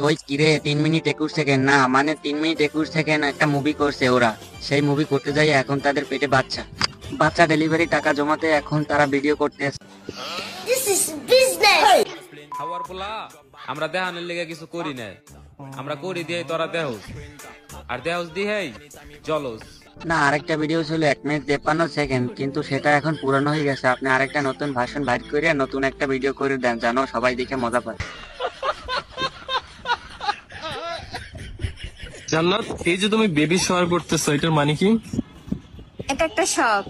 ওই কিরে 3 minute 21 second না, মানে 3 মিনিট 21 সেকেন্ড একটা মুভি করছে ওরা। সেই মুভি করতে যাই এখন তাদের পেটে বাচ্চা বাচ্চা ডেলিভারি টাকা জমাতে এখন তারা ভিডিও করতে আসে। খাওয়ার পোলা আমরা দেহানের লেগে কিছু করি না, আমরা করি দিয়ে তোরা দেহস আর দেহস দিয়ে জলস না, আরেকটা ভিডিও ছিল 1 মিনিট 53 সেকেন্ড, কিন্তু সেটা এখন পুরানো হয়ে গেছে। আপনি আরেকটা নতুন ভাষণ বাইর করে নতুন একটা ভিডিও করে দেন, জানো সবাই দেখে মজা পায়। জান্নাত, এই যে তুমি বেবি শাওয়ার করতেছো, এটার মানে কি? এটা একটা শখ।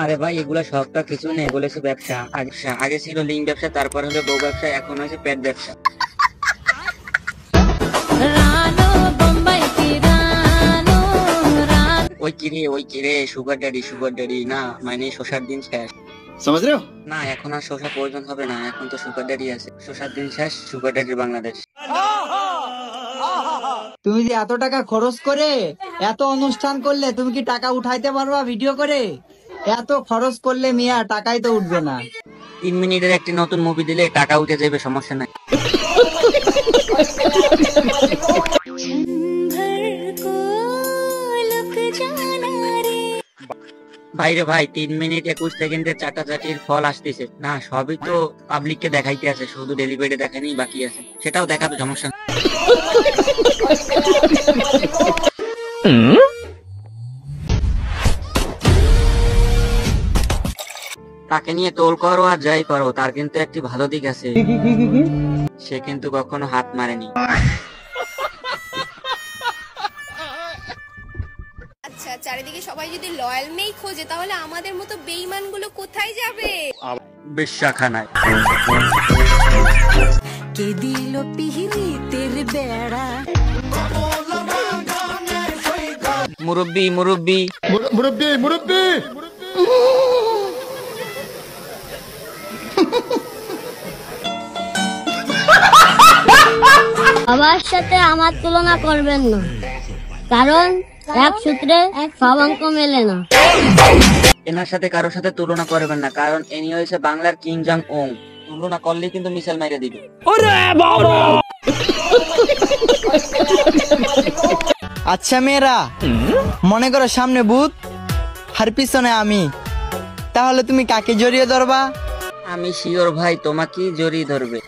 আরে ভাই, এগুলা সবটা কিছু নেই, বলেছে ব্যবসা। আগে ছিল লিঙ্ক ব্যবসা, তারপর হলো বউ ব্যবসা, এখন হয়েছে পেট ব্যবসা। ওই কিরে সুগার ড্যাডি না, মানে শোষার দিন শেষ। समझ रहे हो? না, এখন আর শোষা প্রয়োজন হবে না, এখন তো সুগার ড্যাডি আছে। শোষার দিন শেষ, সুগার ড্যাডির বাংলাদেশ। তুমি যে এত টাকা খরচ করে এত অনুষ্ঠান করলে, তুমি কি টাকা উঠাইতে পারবা ভিডিও করে? এত খরচ করলে মিয়া টাকাই তো উঠবে না। 3 মিনিটের একটি নতুন মুভি দিলে টাকা উঠে যাবে, সমস্যা নাই। ভাইরে ভাই, 3 মিনিট 21 সেকেন্ডের চাটাচাটির ফল আসতেছে না, সবই তো পাবলিককে দেখাইতে আছে, শুধু ডেলিভারি দেখানি বাকি আছে, সেটাও দেখাবে, সমস্যা নাই। তাকে নিয়ে তোল করো আর যাই করো, তার কিন্তু একটি ভালো দিক আছে, সে কিন্তু কখনো হাত মারেনি। আচ্ছা, চারিদিকে সবাই যদি লয়াল মেয়ে খোঁজে, তাহলে আমাদের মতো বেঈমান গুলো কোথায় যাবে? বেশ্যাখানায়। কে দিল পিহিতের বেড়া? মুরব্বি বাবার সাথে আমার তুলনা করবেন না, কারণ এক সূত্রে সব অঙ্ক মেলে না। এনার সাথে কারোর সাথে তুলনা করবেন না, কারণ এনি হয়েছে বাংলার কিং জং ওং। তুলনা করলে কিন্তু মিসাইল মাইরে দিবে। আচ্ছা মেয়েরা, মনে করো সামনে ভূত আর পিছনে আমি, তাহলে তুমি কাকে জড়িয়ে ধরবা? আমি শিওর ভাই তোমাকেই জড়িয়ে ধরবে।